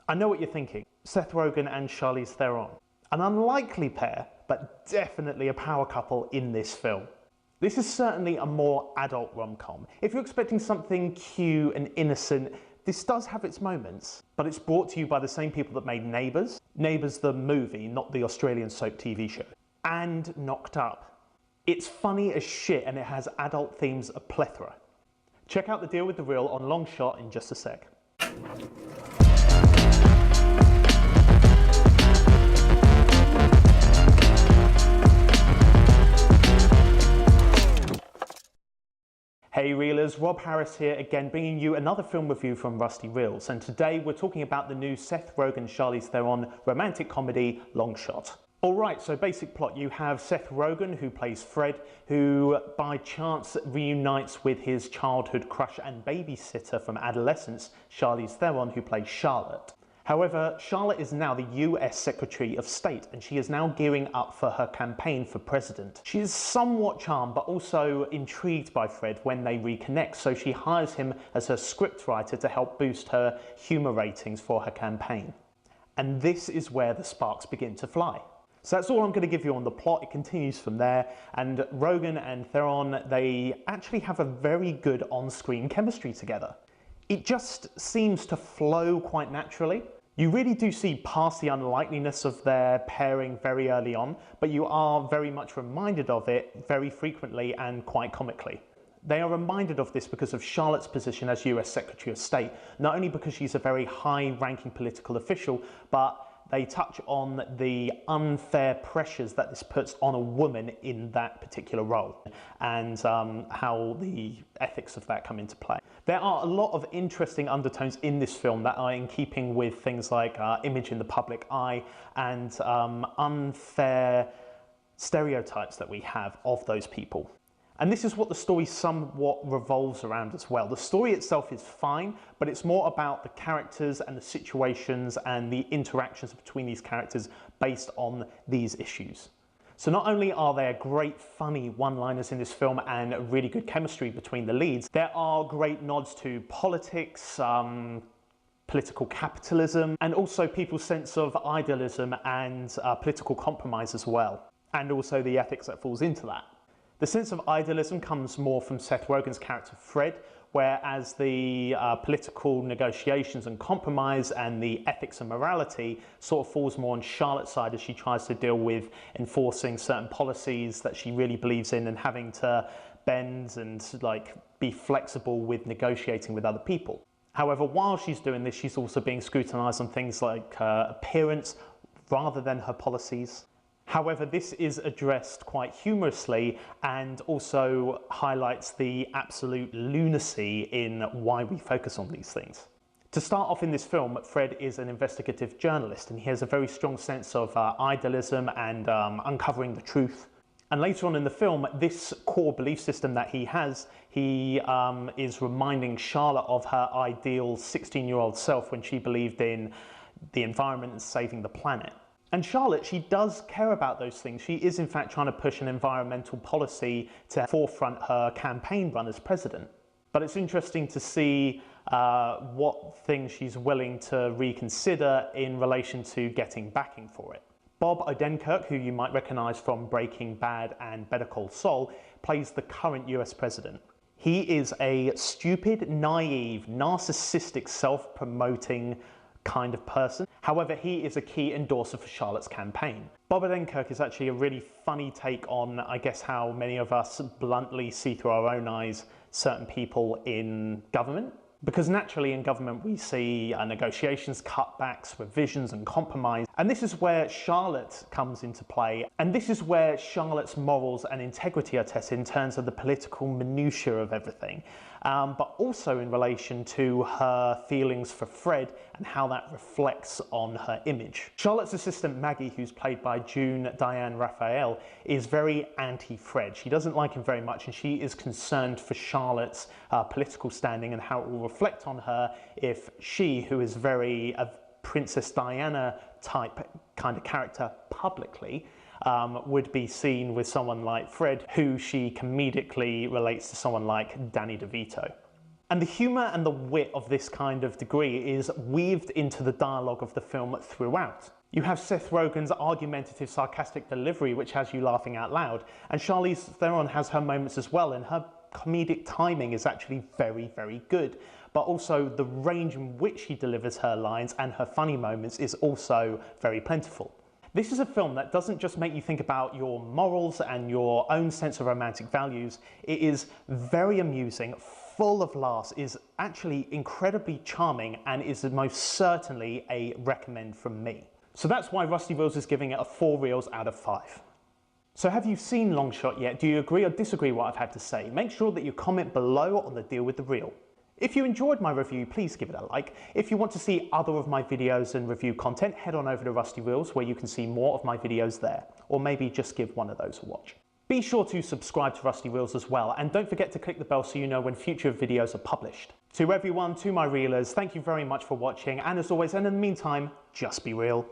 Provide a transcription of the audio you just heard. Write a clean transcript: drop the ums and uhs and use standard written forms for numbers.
I know what you're thinking. Seth Rogen and Charlize Theron. An unlikely pair, but definitely a power couple in this film. This is certainly a more adult rom-com. If you're expecting something cute and innocent, this does have its moments, but it's brought to you by the same people that made Neighbours. Neighbours the movie, not the Australian soap TV show. And Knocked Up. It's funny as shit and it has adult themes a plethora. Check out The Deal with the Real on Long Shot in just a sec. Hey Reelers, Rob Harris here again, bringing you another film review from Rusty Reels, and today we're talking about the new Seth Rogen, Charlize Theron romantic comedy, Long Shot. Alright, so basic plot, you have Seth Rogen, who plays Fred, who by chance reunites with his childhood crush and babysitter from adolescence, Charlize Theron, who plays Charlotte. However, Charlotte is now the US Secretary of State and she is now gearing up for her campaign for president. She is somewhat charmed but also intrigued by Fred when they reconnect, so she hires him as her scriptwriter to help boost her humour ratings for her campaign. And this is where the sparks begin to fly. So that's all I'm going to give you on the plot. It continues from there, and Rogen and Theron, they actually have a very good on-screen chemistry together. It just seems to flow quite naturally. You really do see past the unlikeliness of their pairing very early on, but you are very much reminded of it very frequently and quite comically. They are reminded of this because of Charlotte's position as US Secretary of State, not only because she's a very high-ranking political official, but they touch on the unfair pressures that this puts on a woman in that particular role and how the ethics of that come into play. There are a lot of interesting undertones in this film that are in keeping with things like image in the public eye and unfair stereotypes that we have of those people. And this is what the story somewhat revolves around as well. The story itself is fine, but it's more about the characters and the situations and the interactions between these characters based on these issues. So not only are there great funny one-liners in this film and really good chemistry between the leads, there are great nods to politics, political capitalism, and also people's sense of idealism and political compromise as well, and also the ethics that falls into that. The sense of idealism comes more from Seth Rogen's character Fred, whereas the political negotiations and compromise and the ethics and morality sort of falls more on Charlotte's side as she tries to deal with enforcing certain policies that she really believes in and having to bend and be flexible with negotiating with other people. However, while she's doing this, she's also being scrutinized on things like her appearance rather than her policies. However, this is addressed quite humorously and also highlights the absolute lunacy in why we focus on these things. To start off in this film, Fred is an investigative journalist and he has a very strong sense of idealism and uncovering the truth. And later on in the film, this core belief system that he has, he is reminding Charlotte of her ideal 16-year-old self when she believed in the environment and saving the planet. And Charlotte, she does care about those things. She is in fact trying to push an environmental policy to forefront her campaign run as president. But it's interesting to see what things she's willing to reconsider in relation to getting backing for it. Bob Odenkirk, who you might recognise from Breaking Bad and Better Call Saul, plays the current US president. He is a stupid, naive, narcissistic, self-promoting kind of person. However, he is a key endorser for Charlotte's campaign. Bob Odenkirk is actually a really funny take on, I guess, how many of us bluntly see through our own eyes certain people in government. Because naturally in government we see negotiations, cutbacks, revisions and compromise. And this is where Charlotte comes into play. And this is where Charlotte's morals and integrity are tested in terms of the political minutiae of everything. But also in relation to her feelings for Fred and how that reflects on her image. Charlotte's assistant Maggie, who's played by June Diane Raphael, is very anti-Fred. She doesn't like him very much and she is concerned for Charlotte's political standing and how it will reflect on her if she, who is very a Princess Diana type kind of character publicly, would be seen with someone like Fred, who she comedically relates to someone like Danny DeVito. And the humour and the wit of this kind of degree is weaved into the dialogue of the film throughout. You have Seth Rogen's argumentative, sarcastic delivery, which has you laughing out loud, and Charlize Theron has her moments as well, and her comedic timing is actually very, very good. But also the range in which she delivers her lines and her funny moments is also very plentiful. This is a film that doesn't just make you think about your morals and your own sense of romantic values. It is very amusing, full of laughs, is actually incredibly charming, and is most certainly a recommend from me. So that's why Rusty Reels is giving it a 4 reels out of 5. So have you seen Longshot yet? Do you agree or disagree with what I've had to say? Make sure that you comment below on the deal with the reel. If you enjoyed my review, please give it a like. If you want to see other of my videos and review content, head on over to Rusty Reels where you can see more of my videos there. Or maybe just give one of those a watch. Be sure to subscribe to Rusty Reels as well, and don't forget to click the bell so you know when future videos are published. To everyone, to my reelers, thank you very much for watching, and as always, and in the meantime, just be real.